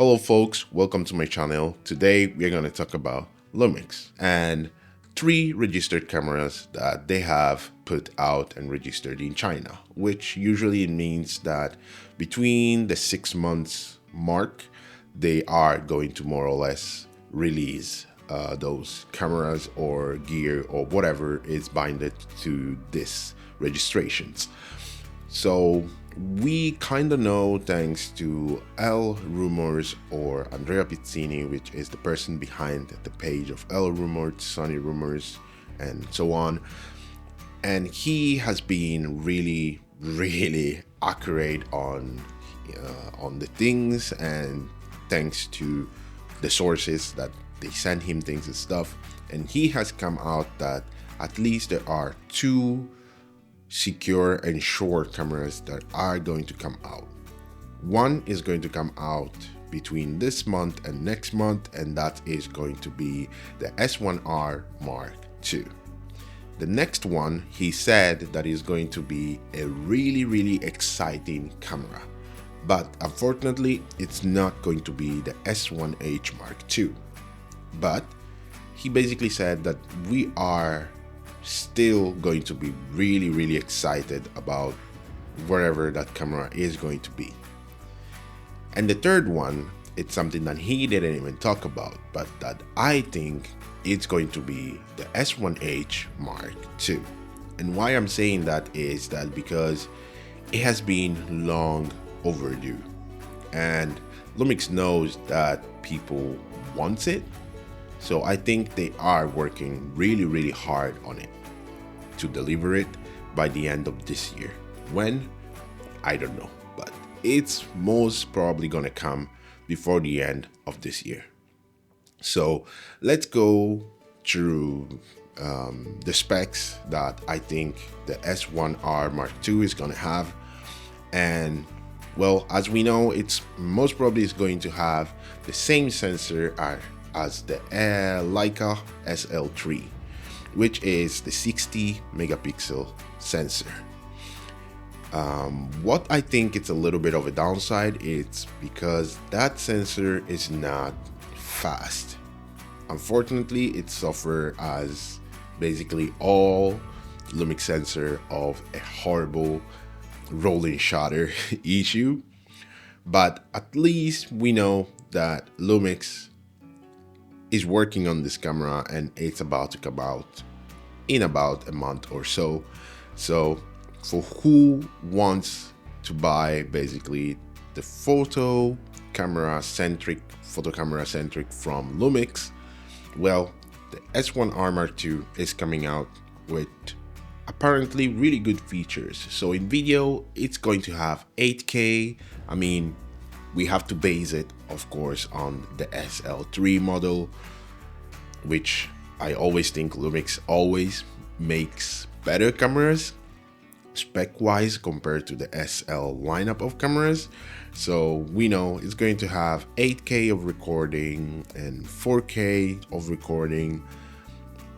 Hello folks, welcome to my channel. Today we're going to talk about Lumix and 3 registered cameras that they have put out and registered in China, which usually means that between the 6 months mark, they are going to more or less release those cameras or gear or whatever is binded to this registrations. So we kind of know, thanks to L Rumors or Andrea Pizzini, which is the person behind the page of L Rumors, Sunny Rumors, and so on. And he has been really accurate on the things, and thanks to the sources that they send him things and stuff. And he has come out that at least there are 2 secure and sure cameras that are going to come out. One is going to come out between this month and next month, and that is going to be the S1R Mark II. The next one, he said that is going to be a really exciting camera, but unfortunately it's not going to be the S1H Mark II. But he basically said that we are still going to be really excited about wherever that camera is going to be. And the third one, it's something that he didn't even talk about, but that I think it's going to be the S1H Mark II. And why I'm saying that is that because it has been long overdue, and Lumix knows that people want it. So I think they are working really hard on it to deliver it by the end of this year. When? I don't know, but it's most probably gonna come before the end of this year. So let's go through the specs that I think the S1R Mark II is gonna have. And well, as we know, it's most probably is going to have the same sensor as the Leica SL3, which is the 60 megapixel sensor. What I think it's a little bit of a downside is because that sensor is not fast. Unfortunately, it suffers as basically all Lumix sensor of a horrible rolling shutter issue. But at least we know that Lumix is working on this camera and it's about to come out in about a month or so. So for who wants to buy basically the photo camera centric from Lumix, well, the S1R Mark II is coming out with apparently really good features. So in video, it's going to have 8K. I mean, we have to base it, of course, on the SL3 model, which I always think Lumix always makes better cameras spec-wise compared to the SL lineup of cameras. So we know it's going to have 8K of recording and 4K of recording.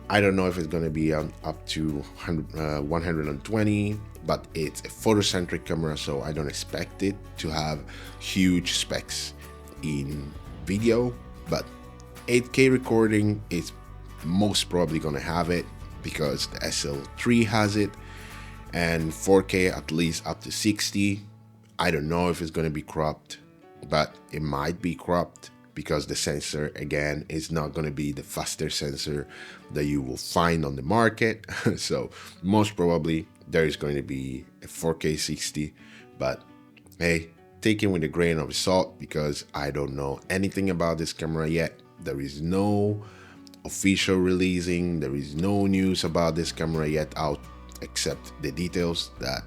I don't know if it's going to be up to 120, but it's a photocentric camera, so I don't expect it to have huge specs in video. But 8K recording is most probably going to have it because the SL3 has it, and 4K at least up to 60. I don't know if it's going to be cropped, but it might be cropped because the sensor, again, is not going to be the faster sensor that you will find on the market. So most probably there is going to be a 4K 60, but hey, take it with a grain of salt because I don't know anything about this camera yet. There is no official releasing, there is no news about this camera yet out except the details that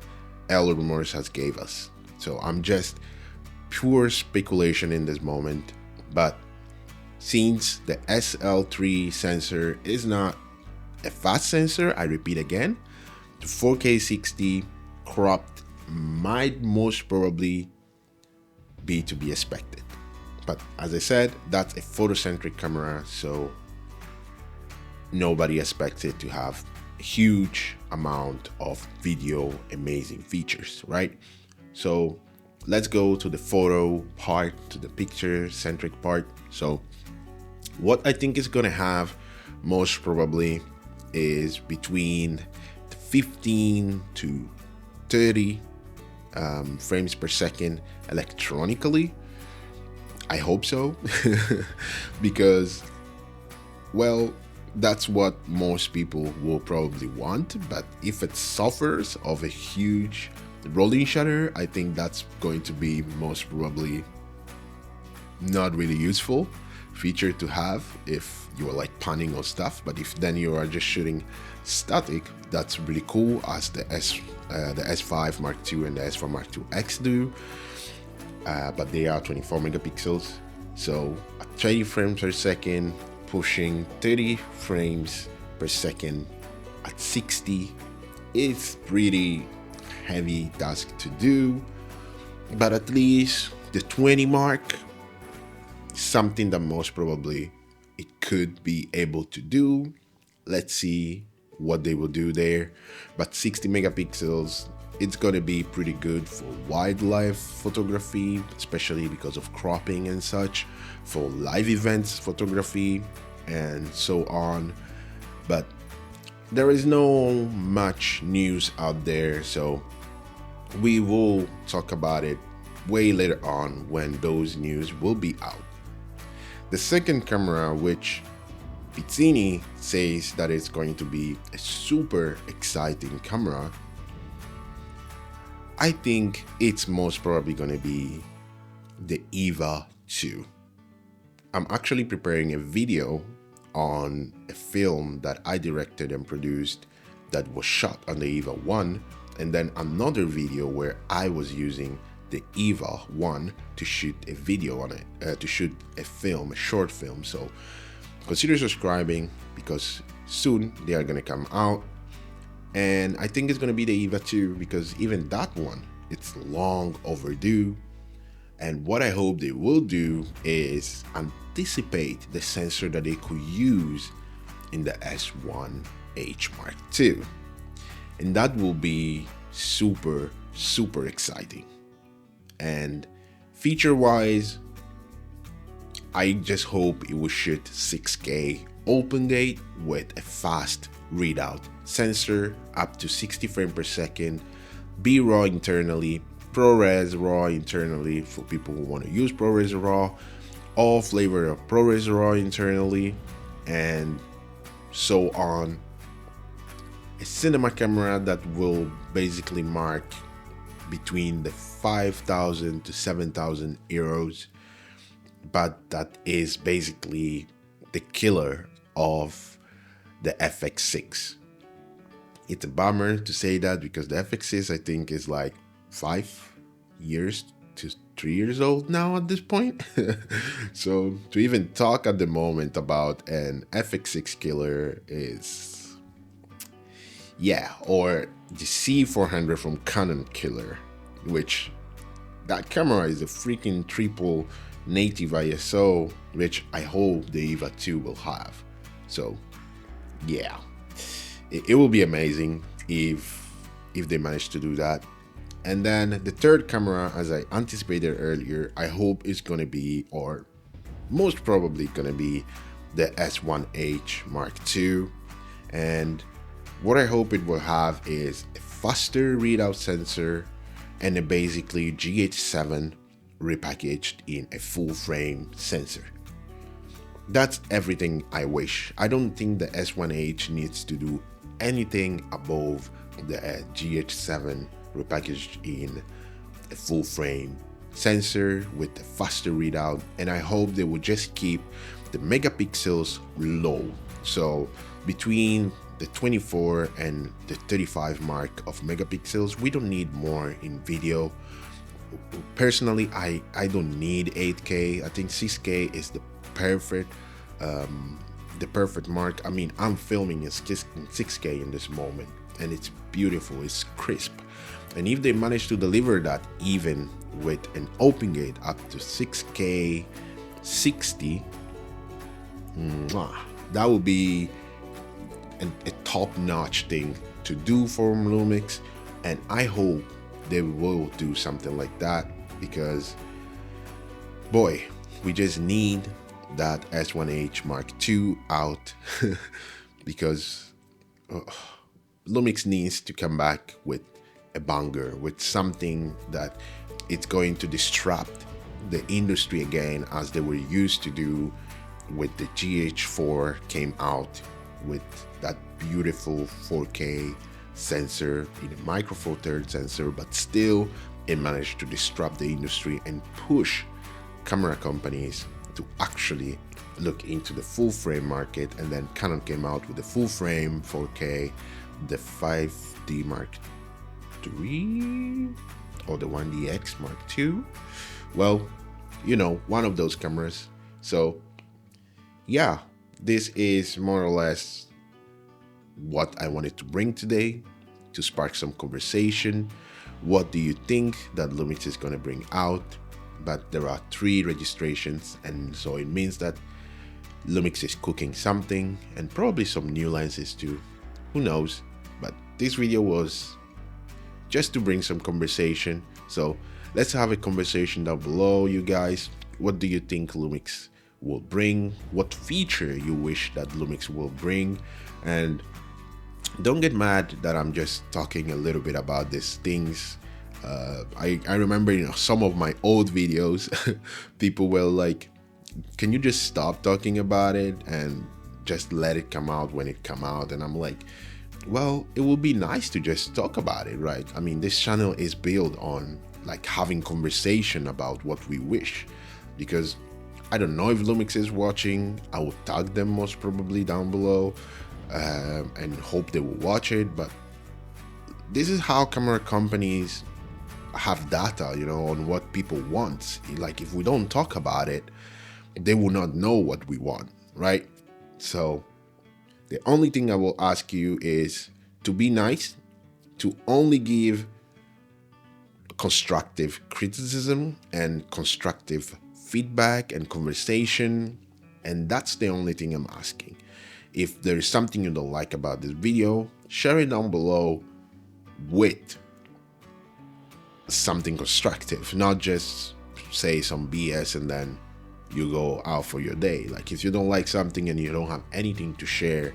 L Rumors has gave us. So I'm just pure speculation in this moment. But since the SL3 sensor is not a fast sensor, I repeat again, the 4K 60 cropped might most probably be to be expected. But as I said, that's a photocentric camera, so nobody expects it to have a huge amount of video amazing features, right? So let's go to the photo part, to the picture centric part. So what I think is gonna have most probably is between 15 to 30 frames per second electronically. I hope so, because, well, that's what most people will probably want. But if it suffers of a huge rolling shutter, I think that's going to be most probably not really useful feature to have if you're like panning or stuff. But if then you are just shooting static, that's really cool, as the S5 Mark II and the S5 Mark IIX do. But they are 24 megapixels, so at 30 frames per second, pushing 30 frames per second at 60 is pretty heavy task to do. But at least the 20 mark, something that most probably it could be able to do. Let's see what they will do there. But 60 megapixels, it's gonna be pretty good for wildlife photography, especially because of cropping and such, for live events photography and so on. But there is no much news out there, so we will talk about it way later on when those news will be out. The second camera, which Pizzini says that it's going to be a super exciting camera, I think it's most probably going to be the EVA 2. I'm actually preparing a video on a film that I directed and produced that was shot on the EVA 1, and then another video where I was using the EVA 1 to shoot a video on it, to shoot a film, a short film. So consider subscribing, because soon they are going to come out. And I think it's going to be the EVA 2, because even that one, it's long overdue. And what I hope they will do is anticipate the sensor that they could use in the S1HII Mark II. And that will be super, super exciting. And feature-wise, I just hope it will shoot 6K open gate with a fast readout sensor up to 60 frames per second, be RAW internally, ProRes RAW internally for people who want to use ProRes RAW, all flavor of ProRes RAW internally, and so on. A cinema camera that will basically mark between the 5,000 to 7,000 euros, but that is basically the killer of the FX6. It's a bummer to say that, because the FX6 I think is like 5 years to 3 years old now at this point. So to even talk at the moment about an FX6 killer is, yeah, or the C400 from Canon killer, which that camera is a freaking triple native ISO, which I hope the EVA 2 will have. So yeah, it will be amazing if they manage to do that. And then the third camera, as I anticipated earlier, I hope is going to be, or most probably going to be, the S1H Mark II. And what I hope it will have is a faster readout sensor and a basically GH7 repackaged in a full frame sensor. That's everything I wish. I don't think the S1H needs to do anything above the GH7 repackaged in a full frame sensor with a faster readout, and I hope they will just keep the megapixels low. So between the 24 and the 35 mark of megapixels, we don't need more in video. Personally, I don't need 8K. I think 6K is the perfect mark. I mean, I'm filming in 6K in this moment, and it's beautiful, it's crisp. And if they manage to deliver that even with an open gate up to 6K 60, that would be a top-notch thing to do for Lumix, and I hope they will do something like that. because boy, we just need that S1H Mark II out because Lumix needs to come back with a banger, with something that it's going to disrupt the industry again, as they were used to do with the GH4 came out with that beautiful 4K sensor in a micro four thirds sensor, but still it managed to disrupt the industry and push camera companies to actually look into the full frame market. And then Canon came out with the full frame 4K, the 5D Mark III or the 1DX Mark II. Well, you know, one of those cameras. So yeah, this is more or less what I wanted to bring today to spark some conversation. What do you think that Lumix is going to bring out? But there are 3 registrations, and so it means that Lumix is cooking something, and probably some new lenses too. Who knows? But this video was just to bring some conversation. So let's have a conversation down below, you guys. What do you think Lumix will bring? What feature you wish that Lumix will bring? And don't get mad that I'm just talking a little bit about these things. I remember, you know, some of my old videos, people were like, can you just stop talking about it and just let it come out when it come out? And I'm like, well, it would be nice to just talk about it, right? I mean, this channel is built on like having conversation about what we wish, because I don't know if Lumix is watching. I will tag them most probably down below and hope they will watch it. But this is how camera companies have data, you know, on what people want. Like if we don't talk about it, they will not know what we want, right? So the only thing I will ask you is to be nice, to only give constructive criticism and constructive feedback and conversation, and that's the only thing I'm asking. If there is something you don't like about this video, share it down below with something constructive, not just say some BS and then you go out for your day. Like if you don't like something and you don't have anything to share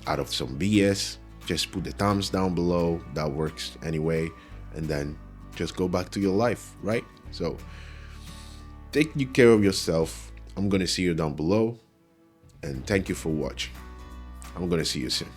out of some BS, just put the thumbs down below. That works anyway, and then just go back to your life, right? So take care of yourself. I'm gonna see you down below, and thank you for watching. I'm gonna see you soon.